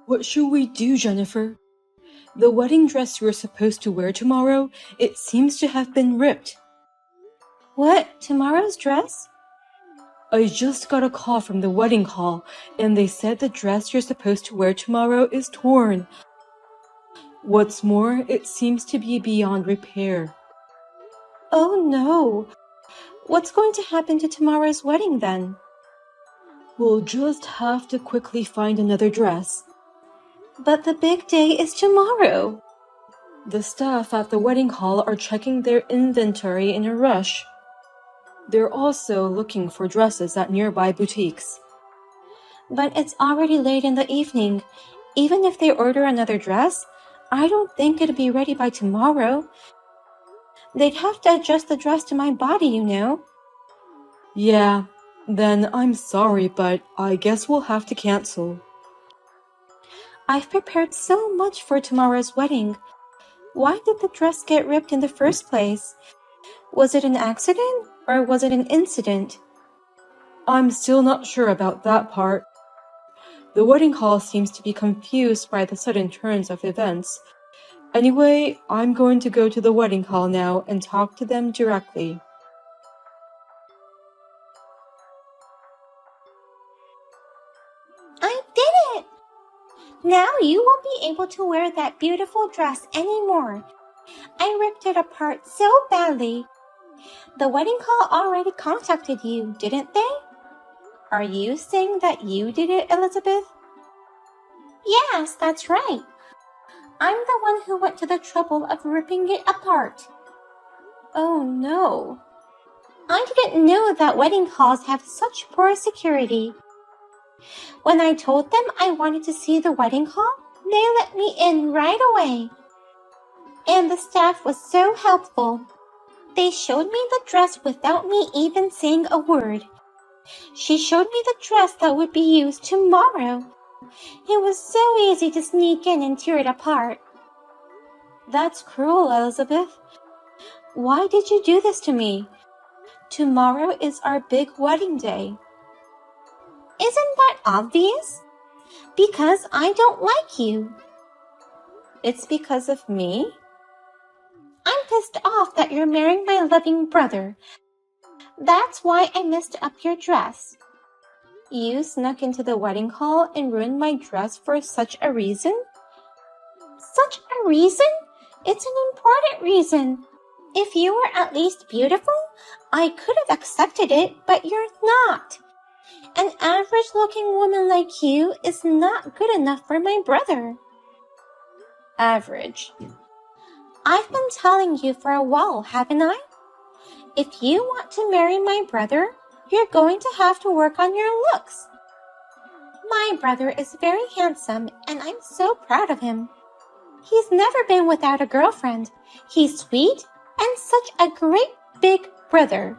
What should we do, Jennifer? The wedding dress you're supposed to wear tomorrow, it seems to have been ripped. What? Tomorrow's dress? I just got a call from the wedding hall, and they said the dress you're supposed to wear tomorrow is torn. What's more, it seems to be beyond repair. Oh no! What's going to happen to tomorrow's wedding then? We'll just have to quickly find another dress. But the big day is tomorrow. The staff at the wedding hall are checking their inventory in a rush. They're also looking for dresses at nearby boutiques. But it's already late in the evening. Even if they order another dress, I don't think it'll be ready by tomorrow. They'd have to adjust the dress to my body, you know. Yeah, then I'm sorry, but I guess we'll have to cancel. I've prepared so much for tomorrow's wedding. Why did the dress get ripped in the first place? Was it an accident or was it an incident? I'm still not sure about that part. The wedding hall seems to be confused by the sudden turns of events. Anyway, I'm going to go to the wedding hall now and talk to them directly. I did it! Now you won't be able to wear that beautiful dress anymore. I ripped it apart so badly. The wedding hall already contacted you, didn't they? Are you saying that you did it, Elizabeth? Yes, that's right. I'm the one who went to the trouble of ripping it apart. Oh no. I didn't know that wedding halls have such poor security. When I told them I wanted to see the wedding hall, they let me in right away. And the staff was so helpful. They showed me the dress without me even saying a word. She showed me the dress that would be used tomorrow. It was so easy to sneak in and tear it apart. That's cruel, Elizabeth. Why did you do this to me? Tomorrow is our big wedding day. Isn't that obvious? Because I don't like you. It's because of me? I'm pissed off that you're marrying my loving brother. That's why I messed up your dress. You snuck into the wedding hall and ruined my dress for such a reason? Such a reason? It's an important reason. If you were at least beautiful, I could have accepted it, but you're not. An average-looking woman like you is not good enough for my brother. Average. I've been telling you for a while, haven't I? If you want to marry my brother, you're going to have to work on your looks. My brother is very handsome, and I'm so proud of him. He's never been without a girlfriend. He's sweet and such a great big brother.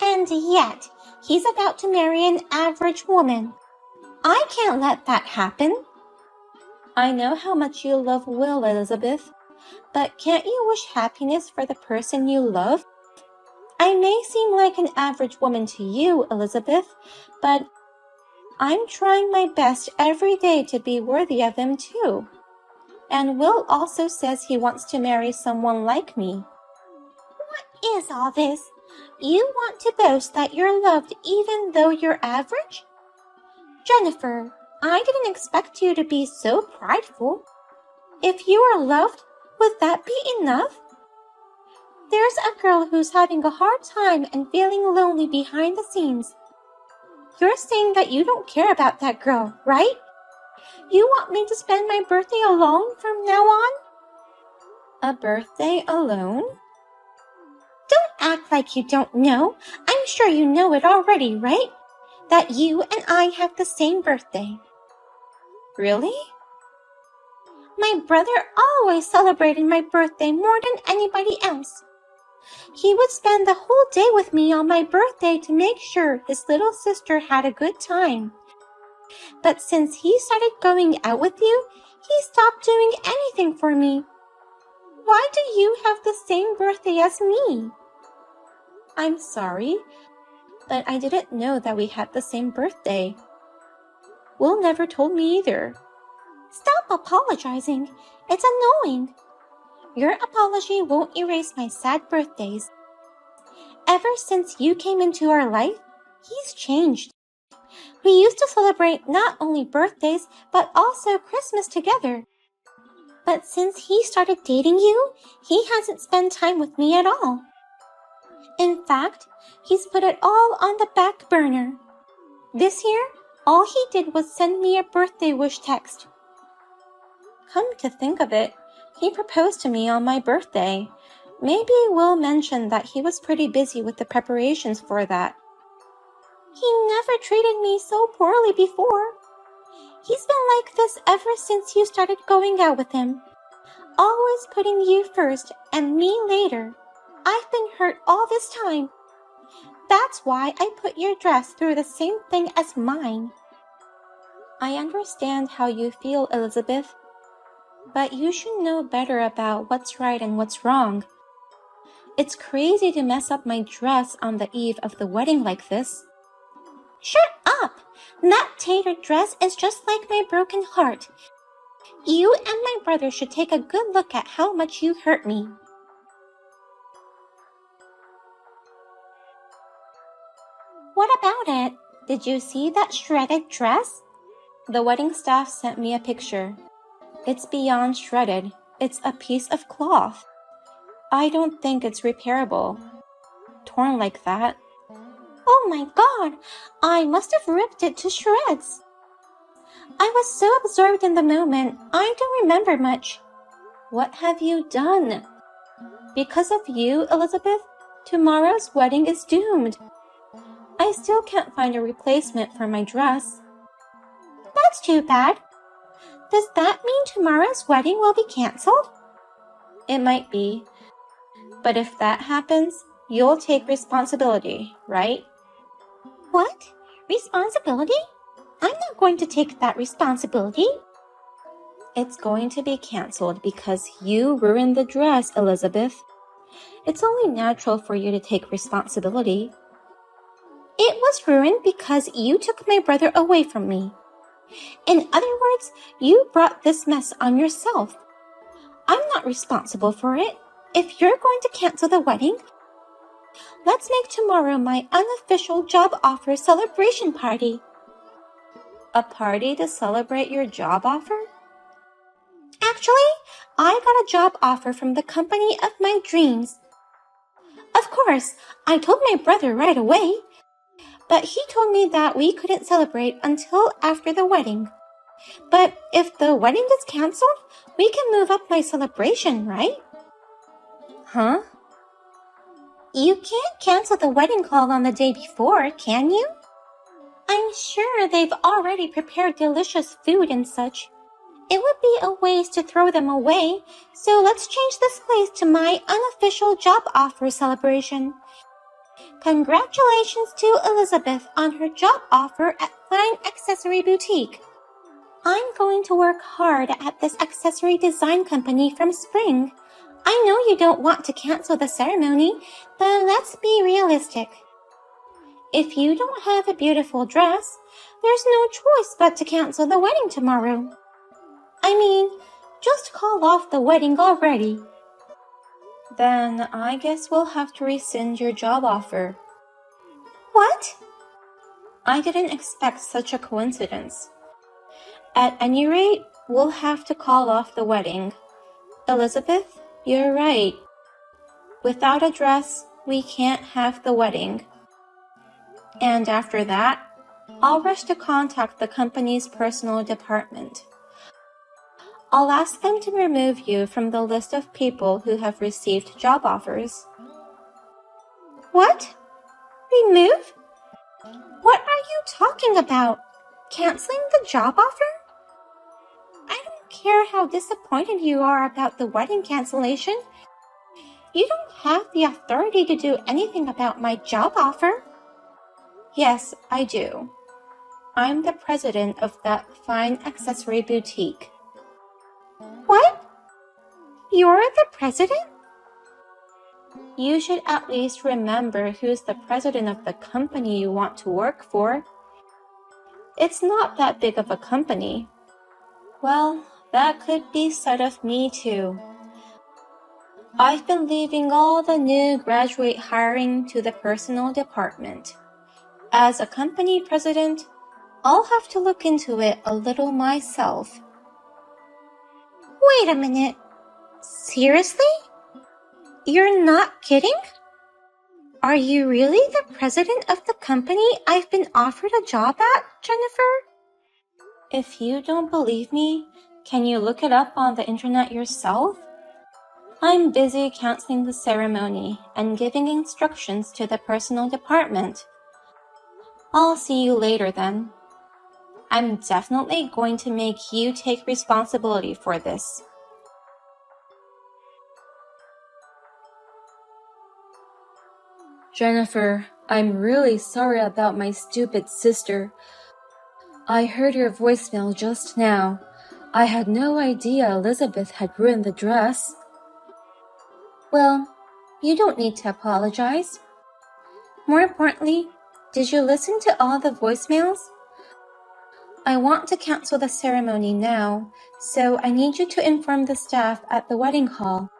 And yet, he's about to marry an average woman. I can't let that happen. I know how much you love Will, Elizabeth, but can't you wish happiness for the person you love? I may seem like an average woman to you, Elizabeth, but I'm trying my best every day to be worthy of him too. And Will also says he wants to marry someone like me. What is all this? You want to boast that you're loved even though you're average? Jennifer, I didn't expect you to be so prideful. If you are loved, would that be enough? There's a girl who's having a hard time and feeling lonely behind the scenes. You're saying that you don't care about that girl, right? You want me to spend my birthday alone from now on? A birthday alone? Don't act like you don't know. I'm sure you know it already, right? That you and I have the same birthday. Really? My brother always celebrated my birthday more than anybody else. He would spend the whole day with me on my birthday to make sure his little sister had a good time. But since he started going out with you, he stopped doing anything for me. Why do you have the same birthday as me? I'm sorry, but I didn't know that we had the same birthday. Will never told me either. Stop apologizing. It's annoying. Your apology won't erase my sad birthdays. Ever since you came into our life, he's changed. We used to celebrate not only birthdays, but also Christmas together. But since he started dating you, he hasn't spent time with me at all. In fact, he's put it all on the back burner. This year, all he did was send me a birthday wish text. Come to think of it, he proposed to me on my birthday. Maybe Will mentioned that he was pretty busy with the preparations for that. He never treated me so poorly before. He's been like this ever since you started going out with him. Always putting you first and me later. I've been hurt all this time. That's why I put your dress through the same thing as mine. I understand how you feel, Elizabeth, but you should know better about what's right and what's wrong. It's crazy to mess up my dress on the eve of the wedding like this. Shut up! That tater dress is just like my broken heart. You and my brother should take a good look at how much you hurt me. What about it? Did you see that shredded dress? The wedding staff sent me a picture. It's beyond shredded. It's a piece of cloth. I don't think it's repairable. Torn like that. Oh my God! I must have ripped it to shreds. I was so absorbed in the moment, I don't remember much. What have you done? Because of you, Elizabeth, tomorrow's wedding is doomed. I still can't find a replacement for my dress. That's too bad. Does that mean tomorrow's wedding will be canceled? It might be. But if that happens, you'll take responsibility, right? What? Responsibility? I'm not going to take that responsibility. It's going to be canceled because you ruined the dress, Elizabeth. It's only natural for you to take responsibility. It was ruined because you took my brother away from me. In other words, you brought this mess on yourself. I'm not responsible for it. If you're going to cancel the wedding, let's make tomorrow my unofficial job offer celebration party. A party to celebrate your job offer? Actually, I got a job offer from the company of my dreams. Of course, I told my brother right away, but he told me that we couldn't celebrate until after the wedding. But if the wedding is canceled, we can move up my celebration, right? Huh? You can't cancel the wedding call on the day before, can you? I'm sure they've already prepared delicious food and such. It would be a waste to throw them away, so let's change this place to my unofficial job offer celebration. Congratulations to Elizabeth on her job offer at Fine Accessory Boutique. I'm going to work hard at this accessory design company from spring. I know you don't want to cancel the ceremony, but let's be realistic. If you don't have a beautiful dress, there's no choice but to cancel the wedding tomorrow. I mean, just call off the wedding already. Then I guess we'll have to rescind your job offer. What? I didn't expect such a coincidence. At any rate, we'll have to call off the wedding. Elizabeth, you're right. Without a dress, we can't have the wedding. And after that, I'll rush to contact the company's personal department. I'll ask them to remove you from the list of people who have received job offers. What? Remove? What are you talking about? Canceling the job offer? I don't care how disappointed you are about the wedding cancellation. You don't have the authority to do anything about my job offer. Yes, I do. I'm the president of that Fine Accessory Boutique. What? You're the president? You should at least remember who's the president of the company you want to work for. It's not that big of a company. Well, that could be said of me too. I've been leaving all the new graduate hiring to the personal department. As a company president, I'll have to look into it a little myself. Wait a minute. Seriously? You're not kidding? Are you really the president of the company I've been offered a job at, Jennifer? If you don't believe me, can you look it up on the internet yourself? I'm busy canceling the ceremony and giving instructions to the personal department. I'll see you later then. I'm definitely going to make you take responsibility for this. Jennifer, I'm really sorry about my stupid sister. I heard your voicemail just now. I had no idea Elizabeth had ruined the dress. Well, you don't need to apologize. More importantly, did you listen to all the voicemails? I want to cancel the ceremony now, so I need you to inform the staff at the wedding hall.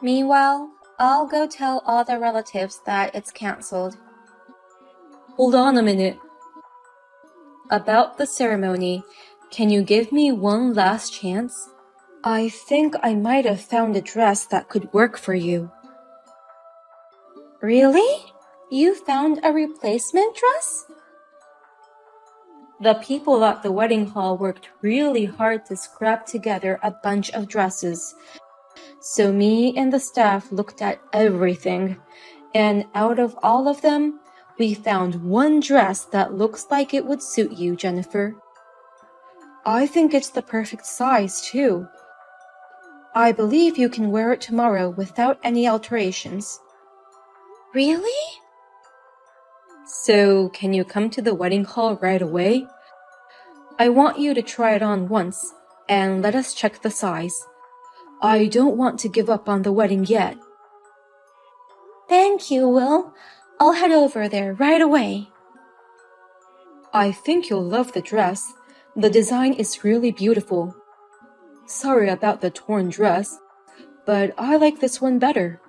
Meanwhile, I'll go tell all the relatives that it's canceled. Hold on a minute. About the ceremony, can you give me one last chance? I think I might have found a dress that could work for you. Really? You found a replacement dress? The people at the wedding hall worked really hard to scrap together a bunch of dresses. So me and the staff looked at everything, and out of all of them, we found one dress that looks like it would suit you, Jennifer. I think it's the perfect size, too. I believe you can wear it tomorrow without any alterations. Really? So, can you come to the wedding hall right away? I want you to try it on once, and let us check the size. I don't want to give up on the wedding yet. Thank you, Will. I'll head over there right away. I think you'll love the dress. The design is really beautiful. Sorry about the torn dress, but I like this one better.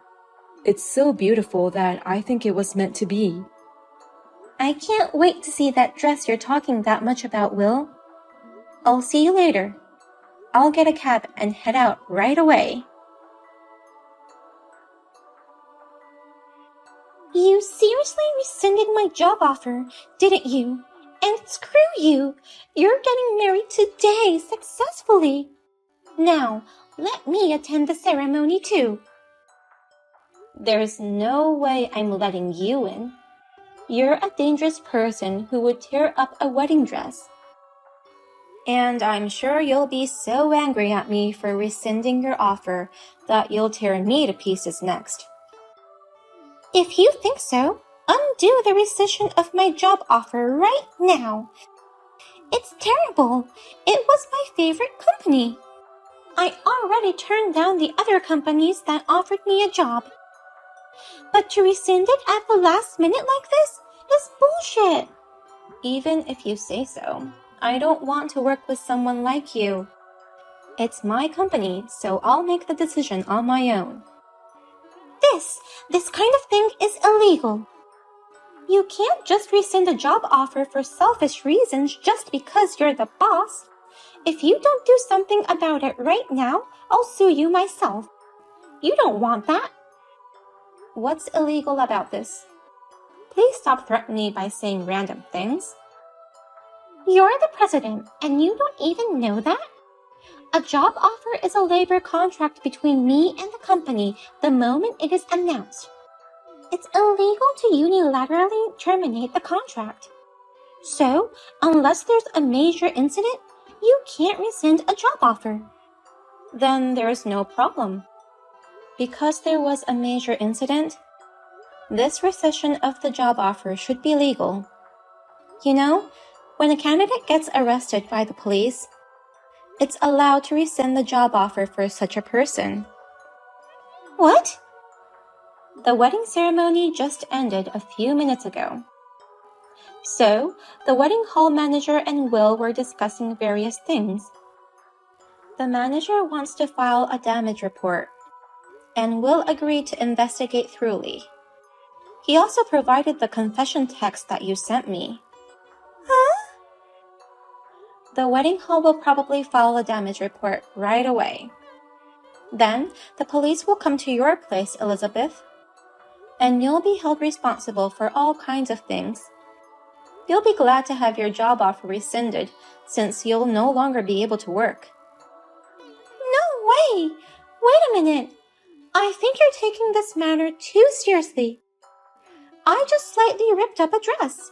It's so beautiful that I think it was meant to be. I can't wait to see that dress you're talking that much about, Will. I'll see you later. I'll get a cab and head out right away. You seriously rescinded my job offer, didn't you? And screw you! You're getting married today successfully. Now, let me attend the ceremony too. There's no way I'm letting you in. You're a dangerous person who would tear up a wedding dress. And I'm sure you'll be so angry at me for rescinding your offer that you'll tear me to pieces next. If you think so, undo the rescission of my job offer right now. It's terrible. It was my favorite company. I already turned down the other companies that offered me a job. But to rescind it at the last minute like this is bullshit. Even if you say so, I don't want to work with someone like you. It's my company, so I'll make the decision on my own. This kind of thing is illegal. You can't just rescind a job offer for selfish reasons just because you're the boss. If you don't do something about it right now, I'll sue you myself. You don't want that. What's illegal about this? Please stop threatening me by saying random things. You're the president, and you don't even know that? A job offer is a labor contract between me and the company the moment it is announced. It's illegal to unilaterally terminate the contract. So, unless there's a major incident, you can't rescind a job offer. Then there's no problem. Because there was a major incident, this rescission of the job offer should be legal. You know, when a candidate gets arrested by the police, it's allowed to rescind the job offer for such a person. What? The wedding ceremony just ended a few minutes ago. So, the wedding hall manager and Will were discussing various things. The manager wants to file a damage report and will agree to investigate thoroughly. He also provided the confession text that you sent me. Huh? The wedding hall will probably file a damage report right away. Then, the police will come to your place, Elizabeth, and you'll be held responsible for all kinds of things. You'll be glad to have your job offer rescinded, since you'll no longer be able to work. No way! Wait a minute. I think you're taking this matter too seriously. I just slightly ripped up a dress.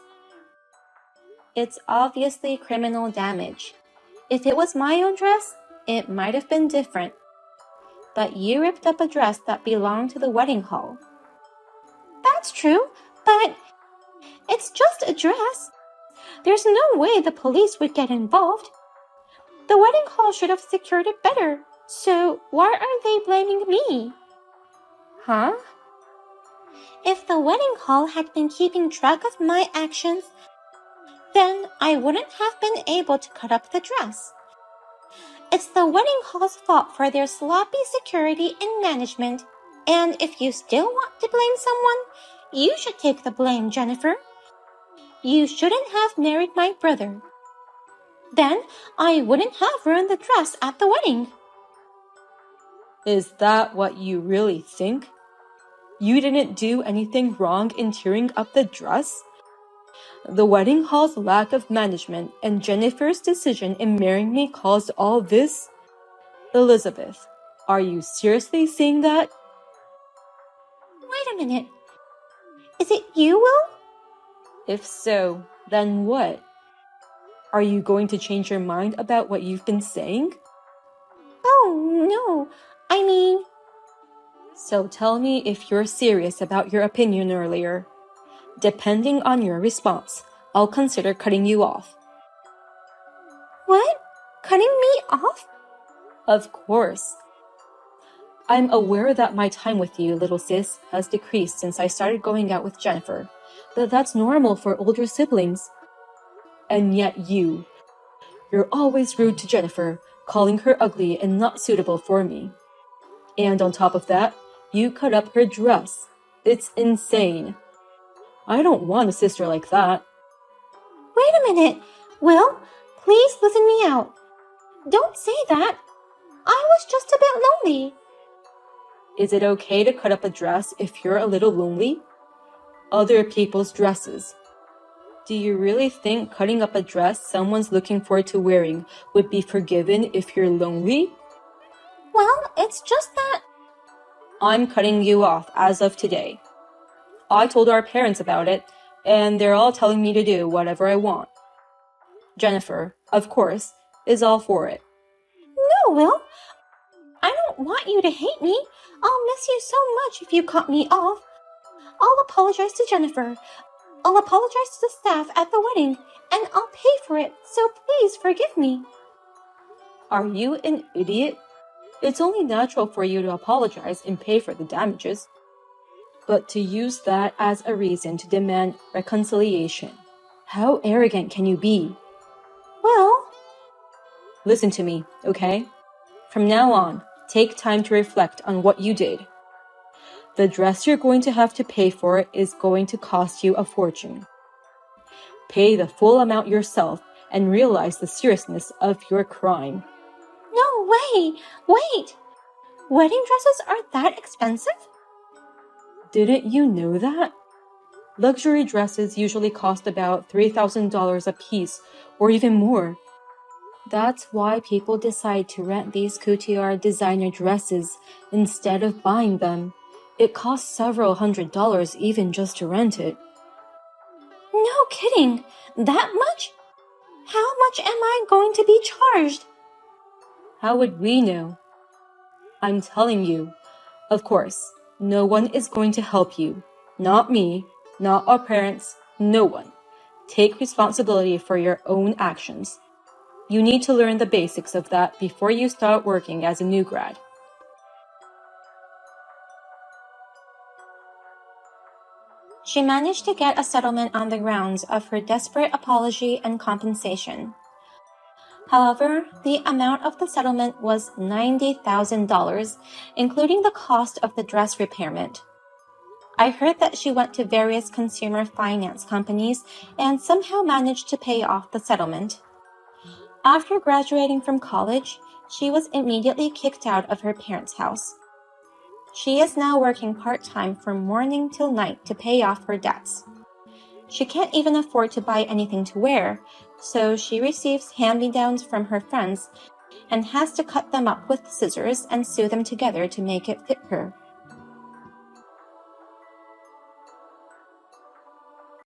It's obviously criminal damage. If it was my own dress, it might have been different. But you ripped up a dress that belonged to the wedding hall. That's true, but it's just a dress. There's no way the police would get involved. The wedding hall should have secured it better. So why are they blaming me? Huh? If the wedding hall had been keeping track of my actions, then I wouldn't have been able to cut up the dress. It's the wedding hall's fault for their sloppy security and management. And if you still want to blame someone, you should take the blame, Jennifer. You shouldn't have married my brother. Then I wouldn't have ruined the dress at the wedding. Is that what you really think? You didn't do anything wrong in tearing up the dress? The wedding hall's lack of management and Jennifer's decision in marrying me caused all this? Elizabeth, are you seriously saying that? Wait a minute. Is it you, Will? If so, then what? Are you going to change your mind about what you've been saying? Oh, no. I mean... So tell me if you're serious about your opinion earlier. Depending on your response, I'll consider cutting you off. What? Cutting me off? Of course. I'm aware that my time with you, little sis, has decreased since I started going out with Jennifer, but that's normal for older siblings. And yet you're always rude to Jennifer, calling her ugly and not suitable for me. And on top of that, you cut up her dress. It's insane. I don't want a sister like that. Wait a minute. Will, please listen me out. Don't say that. I was just a bit lonely. Is it okay to cut up a dress if you're a little lonely? Other people's dresses. Do you really think cutting up a dress someone's looking forward to wearing would be forgiven if you're lonely? Well, it's just that... I'm cutting you off as of today. I told our parents about it, and they're all telling me to do whatever I want. Jennifer, of course, is all for it. No, Will. I don't want you to hate me. I'll miss you so much if you cut me off. I'll apologize to Jennifer. I'll apologize to the staff at the wedding, and I'll pay for it, so please forgive me. Are you an idiot? It's only natural for you to apologize and pay for the damages. But to use that as a reason to demand reconciliation, how arrogant can you be? Well, listen to me, okay? From now on, take time to reflect on what you did. The dress you're going to have to pay for is going to cost you a fortune. Pay the full amount yourself and realize the seriousness of your crime. No way! Wait! Wedding dresses are that expensive? Didn't you know that? Luxury dresses usually cost about $3,000 a piece, or even more. That's why people decide to rent these couture designer dresses instead of buying them. It costs several $100s even just to rent it. No kidding! That much? How much am I going to be charged? How would we know? I'm telling you. Of course, no one is going to help you. Not me, not our parents, no one. Take responsibility for your own actions. You need to learn the basics of that before you start working as a new grad. She managed to get a settlement on the grounds of her desperate apology and compensation. However, the amount of the settlement was $90,000, including the cost of the dress repairment. I heard that she went to various consumer finance companies and somehow managed to pay off the settlement. After graduating from college, she was immediately kicked out of her parents' house. She is now working part-time from morning till night to pay off her debts. She can't even afford to buy anything to wear, so she receives hand-me-downs from her friends and has to cut them up with scissors and sew them together to make it fit her.